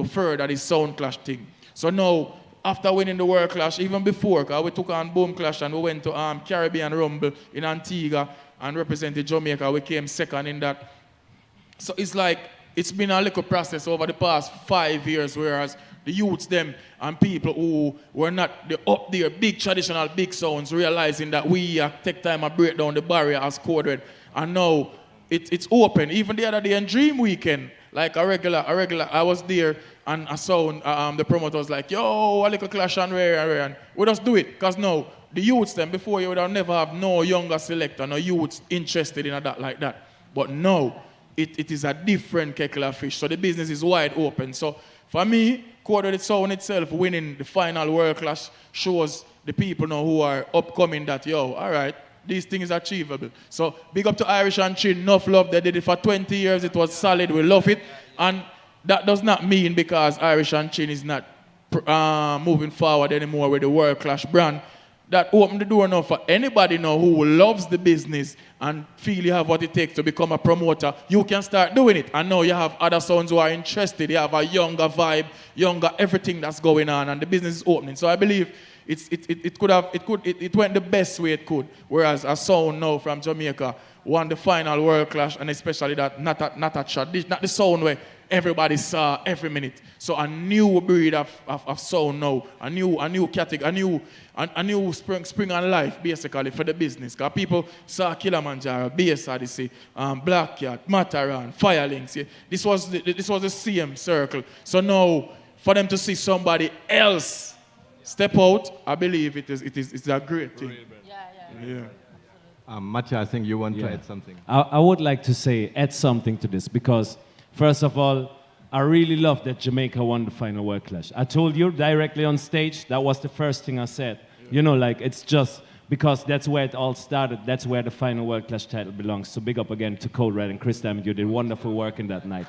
further this sound clash thing. So now, after winning the World Clash, even before, because we took on Boom Clash and we went to Caribbean Rumble in Antigua and represented Jamaica, we came second in that. So it's like, it's been a little process over the past 5 years, whereas the youths them and people who were not up there, big traditional, big sounds, realizing that we take time and break down the barrier as Code Red. And now it's open. Even the other day in Dream Weekend, like a regular, I was there and a sound, the promoter was like, yo, a little clash and rare, and we just do it. Because now, the youths them, before you would have never have no younger selector, no youths interested in that like that. But now, it is a different kettle of fish. So the business is wide open. So for me, Code Red Sound itself winning the final World Clash shows the people now who are upcoming that, yo, all right, these things are achievable. So big up to Irish and Chin, enough love. They did it for 20 years. It was solid. We love it. And that does not mean because Irish and Chin is not moving forward anymore with the World Clash brand. That opened the door now for anybody now who loves the business and feel you have what it takes to become a promoter. You can start doing it. And now you have other sounds who are interested. You have a younger vibe, younger everything that's going on, and the business is opening. So I believe it went the best way it could. Whereas a sound now from Jamaica won the final World Clash, and especially that not the sound where everybody saw every minute. So a new breed of sound now, a new category, a new spring on life basically for the business. Because people saw Kilimanjaro, Bass Odyssey, Black Cat, Mataran, Firelinks. Yeah. This was the same circle. So now for them to see somebody else step out, I believe it's a great thing. Mattia, I think you want to add something. I would like to add something to this, because first of all, I really love that Jamaica won the final World Clash. I told you directly on stage, that was the first thing I said. Yeah. You know, like, it's just because that's where it all started. That's where the final World Clash title belongs. So big up again to Code Red and Chris Diamond. You did wonderful work in that night.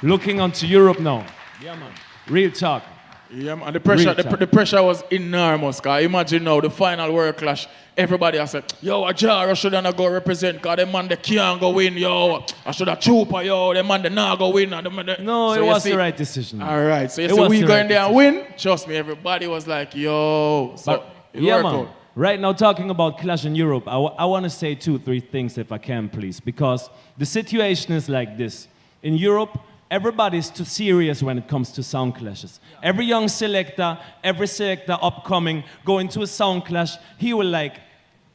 Looking onto Europe now. Yeah, man. Real talk. Yeah, man. The pressure was enormous. Cause imagine now the final World Clash. Everybody has said, yo, Ajara shouldn't go represent, because the man they can't go win, yo. I should have Chupa, yo. The man they not go win. No, so it was the right decision. All right. So you see, we going there and win. Trust me, everybody was like, yo. So yeah, man. Right now, talking about Clash in Europe, I want to say 2-3 things if I can, please. Because the situation is like this. In Europe, everybody's too serious when it comes to sound clashes. Every young selector, every selector upcoming, going to a sound clash, he will like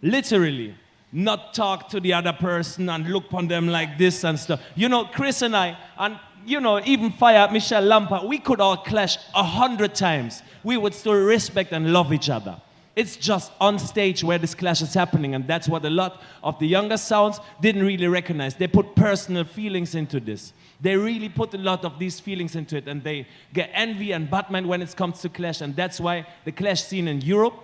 literally not talk to the other person and look upon them like this and stuff. You know, Chris and I, and you know, even Fire, Michelle Lampa, we could all clash 100 times. We would still respect and love each other. It's just on stage where this clash is happening, and that's what a lot of the younger sounds didn't really recognize. They put personal feelings into this. They really put a lot of these feelings into it, and they get envy and Batman when it comes to clash, and that's why the clash scene in Europe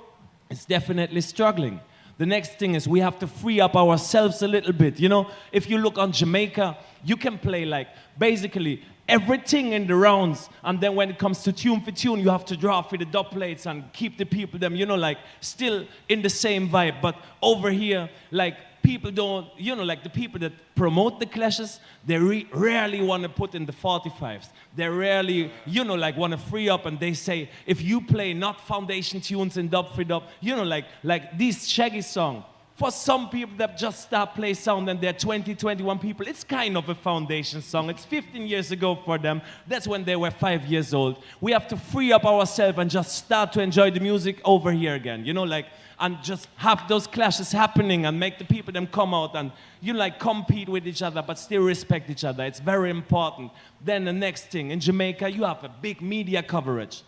is definitely struggling. The next thing is we have to free up ourselves a little bit. You know, if you look on Jamaica, you can play like basically everything in the rounds, and then when it comes to tune for tune, you have to draw for the dub plates and keep the people them, you know, like still in the same vibe. But over here, like people don't, you know, like the people that promote the clashes, they rarely want to put in the 45s. They rarely, you know, like want to free up, and they say, if you play not foundation tunes in dub free dub, you know, like this Shaggy song, for some people that just start play sound and they're 20, 21 people, it's kind of a foundation song. It's 15 years ago for them. That's when they were 5 years old. We have to free up ourselves and just start to enjoy the music over here again, you know, like, and just have those clashes happening and make the people them come out and, you know, like compete with each other but still respect each other. It's very important. Then the next thing, in Jamaica, you have a big media coverage.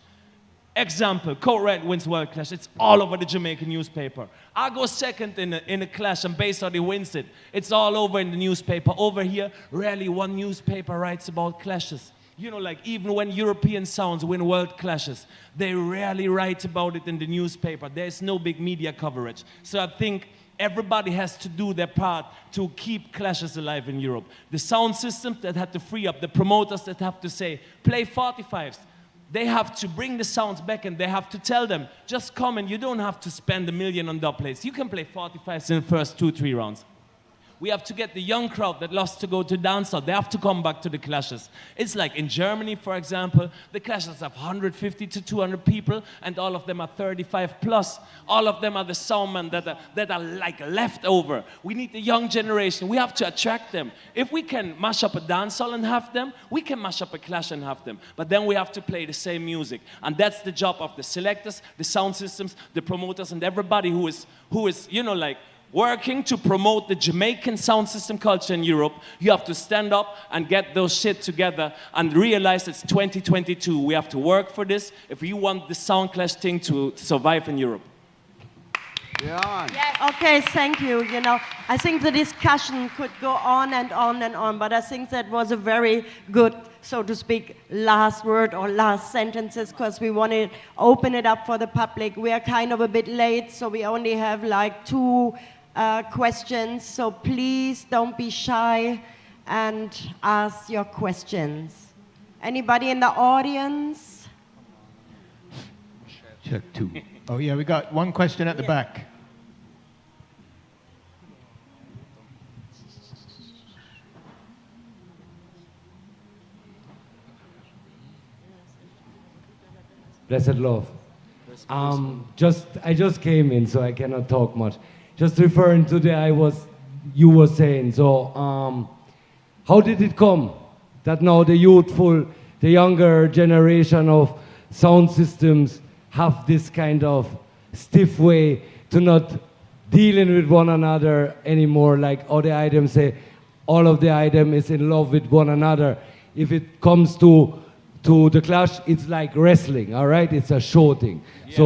Example, Code Red wins World Clash. It's all over the Jamaican newspaper. I go second in a clash and Bayside wins it. It's all over in the newspaper. Over here, rarely one newspaper writes about clashes. You know, like even when European sounds win world clashes, they rarely write about it in the newspaper. There's no big media coverage. So I think everybody has to do their part to keep clashes alive in Europe. The sound systems that have to free up, the promoters that have to say, play 45s. They have to bring the sounds back and they have to tell them, just come and you don't have to spend $1 million on dub plates. You can play 45s in the first 2-3 rounds. We have to get the young crowd that loves to go to dancehall. They have to come back to the clashes. It's like in Germany, for example, the clashes have 150 to 200 people, and all of them are 35 plus. All of them are the soundmen that are like leftover. We need the young generation. We have to attract them. If we can mash up a dancehall and have them, we can mash up a clash and have them. But then we have to play the same music. And that's the job of the selectors, the sound systems, the promoters, and everybody who is, you know, like, working to promote the Jamaican sound system culture in Europe. You have to stand up and get those shit together and realize it's 2022. We have to work for this if we want the sound clash thing to survive in Europe. Yeah. Yes. Okay, thank you. You know, I think the discussion could go on and on and on, but I think that was a very good, so to speak, last word or last sentences, because we want to open it up for the public. We are kind of a bit late, so we only have like 2 questions, so please don't be shy and ask your questions. Anybody in the audience? Check 2. Oh yeah, we got one question at the back. Blessed love. I just came in, so I cannot talk much. Just referring to you were saying. So, how did it come that now the younger generation of sound systems have this kind of stiff way to not dealing with one another anymore? Like all the items say, all of the item is in love with one another. If it comes to the clash, it's like wrestling, all right? It's a show thing. Yeah.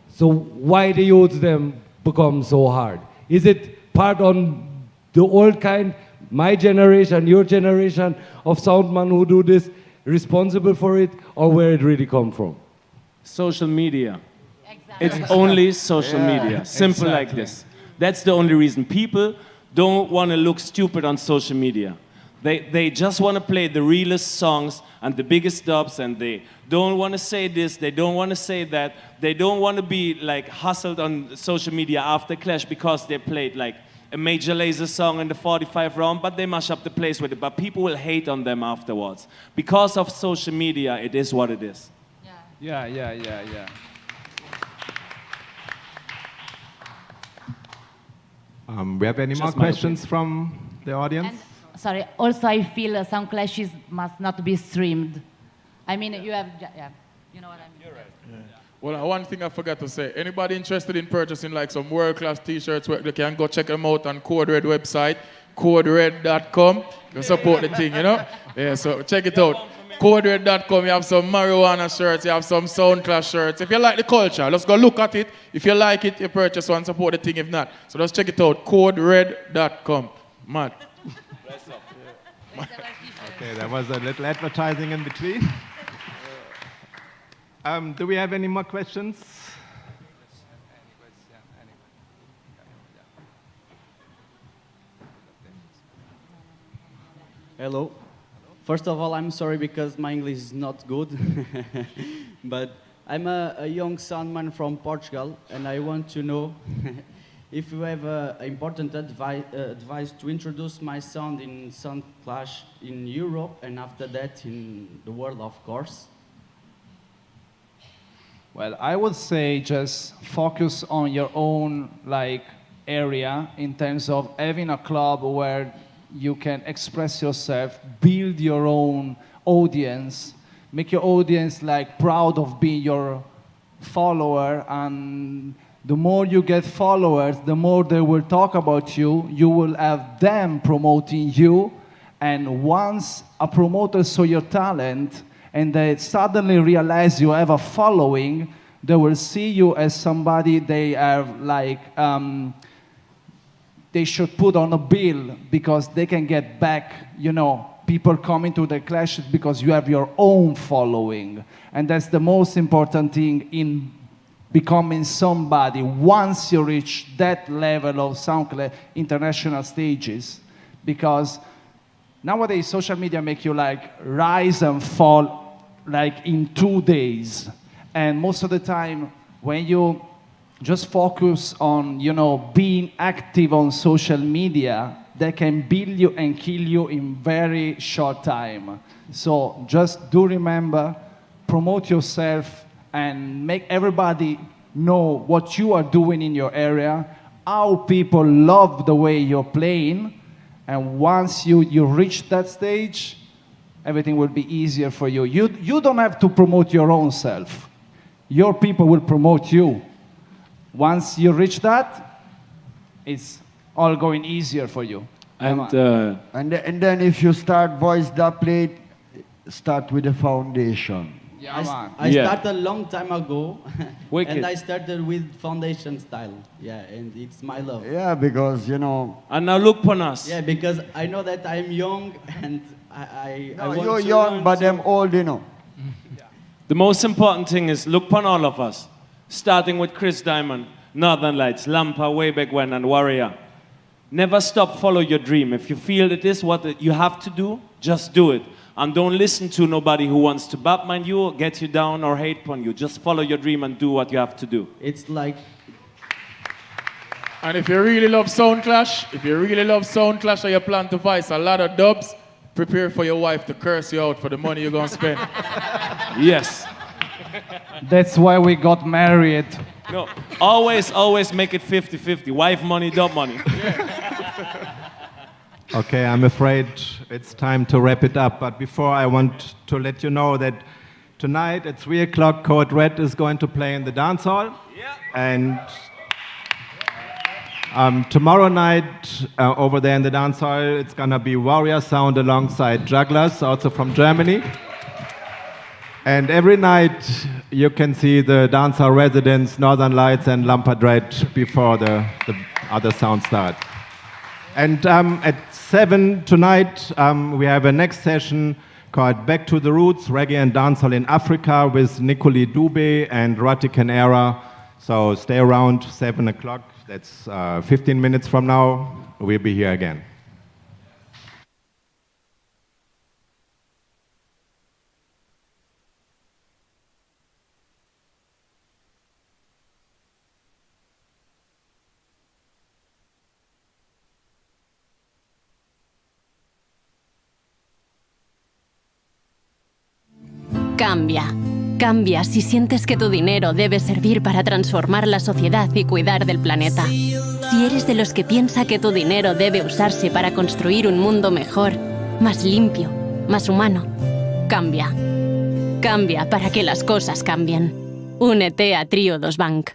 So why the youths them become so hard? Is it part on the old kind, my generation, your generation of soundmen who do this, responsible for it, or where it really come from? Social media. Exactly. It's only social media. Simple like this. That's the only reason. People don't want to look stupid on social media. They just want to play the realest songs and the biggest dubs, and they don't want to say this, they don't want to say that. They don't want to be like hustled on social media after clash because they played like a Major Lazer song in the 45 round, but they mash up the place with it. But people will hate on them afterwards. Because of social media, it is what it is. Yeah. We have any more questions from the audience? And, sorry, also I feel sound clashes must not be streamed. I mean, you have, you know what I mean? You're right. Yeah. Well, one thing I forgot to say, anybody interested in purchasing like some world-class t-shirts, they can go check them out on Code Red website, codered.com. You support the thing, you know? Yeah, so check it out. Codered.com, you have some marijuana shirts, you have some sound clash shirts. If you like the culture, let's go look at it. If you like it, you purchase one, support the thing. If not, so just check it out, codered.com. Mad. Okay, there was a little advertising in between. Do we have any more questions? Hello. First of all, I'm sorry because my English is not good. But I'm a young soundman from Portugal, and I want to know if you have important advice to introduce my sound in Sunsplash in Europe and after that in the world, of course. Well, I would say just focus on your own area in terms of having a club where you can express yourself, build your own audience, make your audience proud of being your follower, and the more you get followers, the more they will talk about you. You will have them promoting you, and once a promoter saw your talent and they suddenly realize you have a following, they will see you as somebody they are they should put on a bill because they can get back, people coming to the clashes because you have your own following. And that's the most important thing in becoming somebody once you reach that level of SoundCloud international stages. Because nowadays social media make you rise and fall in 2 days. And most of the time when you just focus on, being active on social media, they can build you and kill you in very short time. So just do remember, promote yourself and make everybody know what you are doing in your area, how people love the way you're playing, and once you reach that stage, everything will be easier for you. You don't have to promote your own self. Your people will promote you. Once you reach that, it's all going easier for you. And then if you start voice that plate, start with the foundation. Yeah, I started a long time ago, and I started with foundation style. Yeah, and it's my love. Yeah, because And now look upon us. Yeah, because I know that I'm young, and I want you're to young, learn, but so I'm old, The most important thing is look upon all of us, starting with Chris Diamond, Northern Lights, Lampa way back when, and Warrior. Never stop, follow your dream. If you feel it is what you have to do, just do it. And don't listen to nobody who wants to badmouth you, get you down, or hate upon you. Just follow your dream and do what you have to do. It's like... And if you really love Soundclash, or you plan to voice a lot of dubs, prepare for your wife to curse you out for the money you're going to spend. Yes. That's why we got married. No, always make it 50-50. Wife money, dub money. Okay, I'm afraid it's time to wrap it up. But before, I want to let you know that tonight at 3 o'clock, Code Red is going to play in the Dancehall. Yeah. And tomorrow night, over there in the Dancehall, it's going to be Warrior Sound alongside Jugglers, also from Germany. And every night, you can see the Dancehall residents, Northern Lights and Lampadread before the other sound start. And at 7 tonight, we have a next session called Back to the Roots, Reggae and Dancehall in Africa with Nicoli Dube and Rototom Era. So stay around, 7 o'clock. That's 15 minutes from now. We'll be here again. Cambia. Cambia si sientes que tu dinero debe servir para transformar la sociedad y cuidar del planeta. Si eres de los que piensa que tu dinero debe usarse para construir un mundo mejor, más limpio, más humano, cambia. Cambia para que las cosas cambien. Únete a Trio 2 Bank.